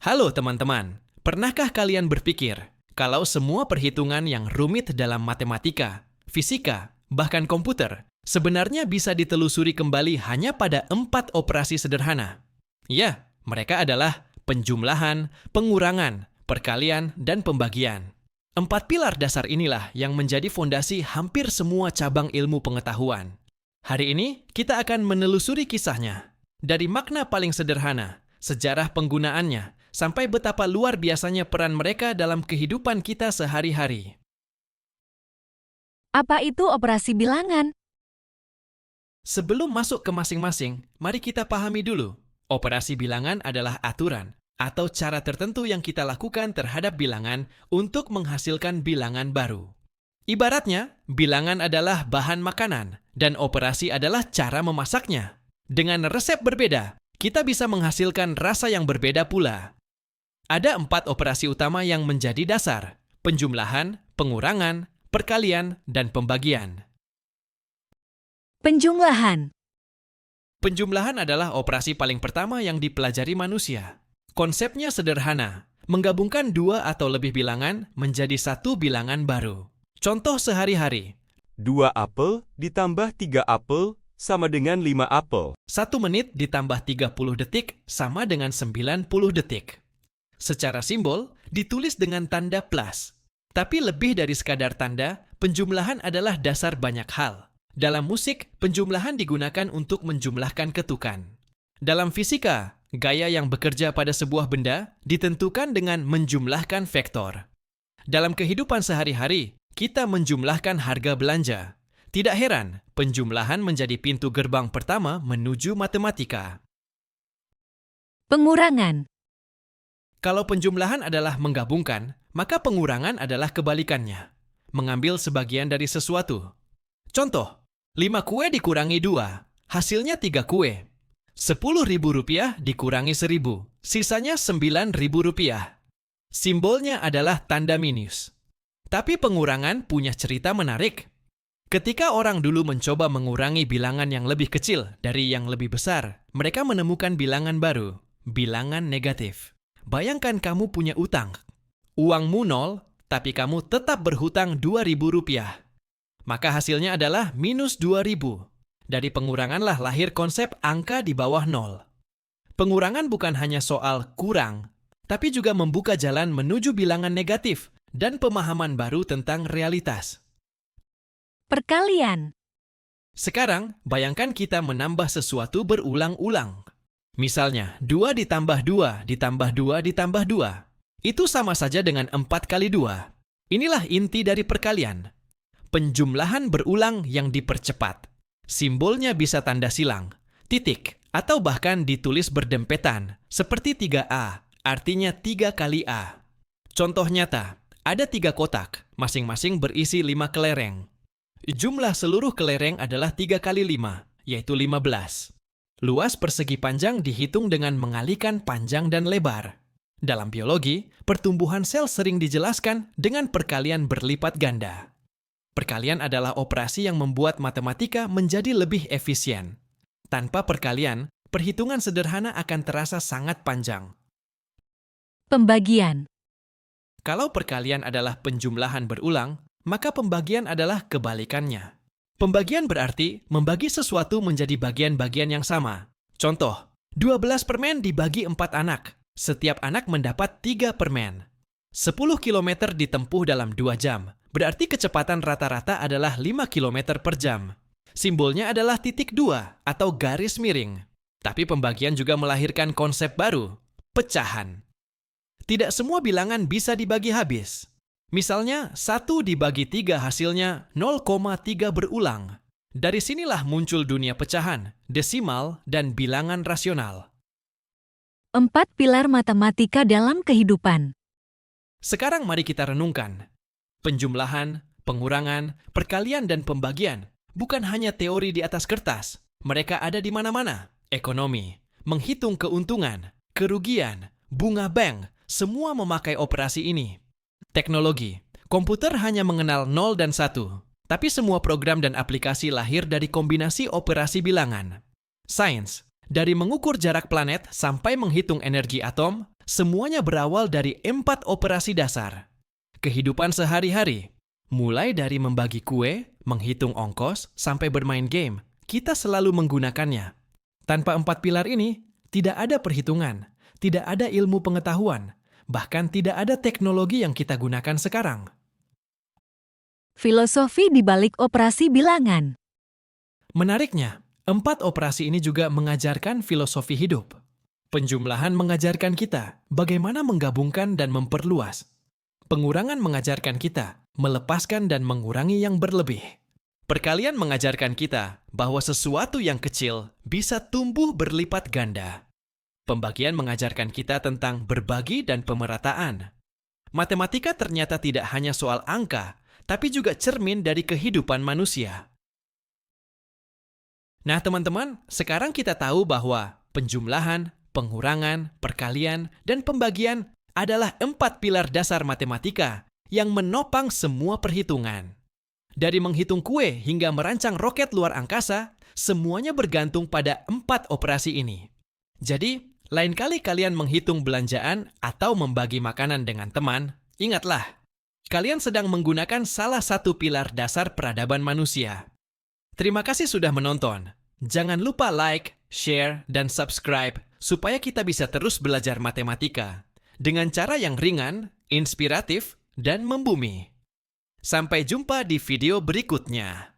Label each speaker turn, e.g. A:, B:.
A: Halo teman-teman, pernahkah kalian berpikir kalau semua perhitungan yang rumit dalam matematika, fisika, bahkan komputer sebenarnya bisa ditelusuri kembali hanya pada 4 operasi sederhana? Ya, mereka adalah penjumlahan, pengurangan, perkalian, dan pembagian. 4 pilar dasar inilah yang menjadi fondasi hampir semua cabang ilmu pengetahuan. Hari ini kita akan menelusuri kisahnya. Dari makna paling sederhana, sejarah penggunaannya, sampai betapa luar biasanya peran mereka dalam kehidupan kita sehari-hari.
B: Apa itu operasi bilangan?
A: Sebelum masuk ke masing-masing, mari kita pahami dulu. Operasi bilangan adalah aturan atau cara tertentu yang kita lakukan terhadap bilangan untuk menghasilkan bilangan baru. Ibaratnya, bilangan adalah bahan makanan dan operasi adalah cara memasaknya. Dengan resep berbeda, kita bisa menghasilkan rasa yang berbeda pula. Ada 4 operasi utama yang menjadi dasar: penjumlahan, pengurangan, perkalian, dan pembagian.
B: Penjumlahan.
A: Penjumlahan adalah operasi paling pertama yang dipelajari manusia. Konsepnya sederhana, menggabungkan 2 atau lebih bilangan menjadi satu bilangan baru. Contoh sehari-hari.
C: 2 apel ditambah 3 apel sama dengan 5 apel.
A: 1 menit ditambah 30 detik sama dengan 90 detik. Secara simbol, ditulis dengan tanda plus. Tapi lebih dari sekadar tanda, penjumlahan adalah dasar banyak hal. Dalam musik, penjumlahan digunakan untuk menjumlahkan ketukan. Dalam fisika, gaya yang bekerja pada sebuah benda ditentukan dengan menjumlahkan vektor. Dalam kehidupan sehari-hari, kita menjumlahkan harga belanja. Tidak heran, penjumlahan menjadi pintu gerbang pertama menuju matematika.
B: Pengurangan.
A: Kalau penjumlahan adalah menggabungkan, maka pengurangan adalah kebalikannya. Mengambil sebagian dari sesuatu. Contoh, 5 kue dikurangi 2, hasilnya 3 kue. Rp10.000 dikurangi 1.000, sisanya Rp9.000. Simbolnya adalah tanda minus. Tapi pengurangan punya cerita menarik. Ketika orang dulu mencoba mengurangi bilangan yang lebih kecil dari yang lebih besar, mereka menemukan bilangan baru, bilangan negatif. Bayangkan kamu punya utang. Uangmu 0, tapi kamu tetap berhutang Rp2.000. Maka hasilnya adalah minus 2.000. Dari penguranganlah lahir konsep angka di bawah 0. Pengurangan bukan hanya soal kurang, tapi juga membuka jalan menuju bilangan negatif dan pemahaman baru tentang realitas.
B: Perkalian.
A: Sekarang, bayangkan kita menambah sesuatu berulang-ulang. Misalnya, 2 ditambah 2 ditambah 2 ditambah 2. Itu sama saja dengan 4 kali 2. Inilah inti dari perkalian. Penjumlahan berulang yang dipercepat. Simbolnya bisa tanda silang, titik, atau bahkan ditulis berdempetan, seperti 3A, artinya 3 kali A. Contoh nyata, ada 3 kotak, masing-masing berisi 5 kelereng. Jumlah seluruh kelereng adalah 3 kali 5, yaitu 15. Luas persegi panjang dihitung dengan mengalihkan panjang dan lebar. Dalam biologi, pertumbuhan sel sering dijelaskan dengan perkalian berlipat ganda. Perkalian adalah operasi yang membuat matematika menjadi lebih efisien. Tanpa perkalian, perhitungan sederhana akan terasa sangat panjang.
B: Pembagian.
A: Kalau perkalian adalah penjumlahan berulang, maka pembagian adalah kebalikannya. Pembagian berarti membagi sesuatu menjadi bagian-bagian yang sama. Contoh, 12 permen dibagi 4 anak. Setiap anak mendapat 3 permen. 10 km ditempuh dalam 2 jam. Berarti kecepatan rata-rata adalah 5 km per jam. Simbolnya adalah titik 2 atau garis miring. Tapi pembagian juga melahirkan konsep baru, pecahan. Tidak semua bilangan bisa dibagi habis. Misalnya, 1 dibagi 3 hasilnya 0,3 berulang. Dari sinilah muncul dunia pecahan, desimal, dan bilangan rasional.
B: 4 pilar matematika dalam kehidupan.
A: Sekarang mari kita renungkan. Penjumlahan, pengurangan, perkalian, dan pembagian bukan hanya teori di atas kertas. Mereka ada di mana-mana. Ekonomi, menghitung keuntungan, kerugian, bunga bank, semua memakai operasi ini. Teknologi, komputer hanya mengenal 0 dan 1, tapi semua program dan aplikasi lahir dari kombinasi operasi bilangan. Sains, Dari mengukur jarak planet sampai menghitung energi atom, semuanya berawal dari 4 operasi dasar. Kehidupan sehari-hari, mulai dari membagi kue, menghitung ongkos, sampai bermain game, kita selalu menggunakannya. Tanpa 4 pilar ini, tidak ada perhitungan, tidak ada ilmu pengetahuan, bahkan tidak ada teknologi yang kita gunakan sekarang.
B: Filosofi di balik operasi bilangan.
A: Menariknya, 4 operasi ini juga mengajarkan filosofi hidup. Penjumlahan mengajarkan kita bagaimana menggabungkan dan memperluas. Pengurangan mengajarkan kita melepaskan dan mengurangi yang berlebih. Perkalian mengajarkan kita bahwa sesuatu yang kecil bisa tumbuh berlipat ganda. Pembagian mengajarkan kita tentang berbagi dan pemerataan. Matematika ternyata tidak hanya soal angka, tapi juga cermin dari kehidupan manusia. Nah teman-teman, sekarang kita tahu bahwa penjumlahan, pengurangan, perkalian, dan pembagian adalah 4 pilar dasar matematika yang menopang semua perhitungan. Dari menghitung kue hingga merancang roket luar angkasa, semuanya bergantung pada 4 operasi ini. Jadi, lain kali kalian menghitung belanjaan atau membagi makanan dengan teman, ingatlah, kalian sedang menggunakan salah satu pilar dasar peradaban manusia. Terima kasih sudah menonton. Jangan lupa like, share, dan subscribe supaya kita bisa terus belajar matematika dengan cara yang ringan, inspiratif, dan membumi. Sampai jumpa di video berikutnya.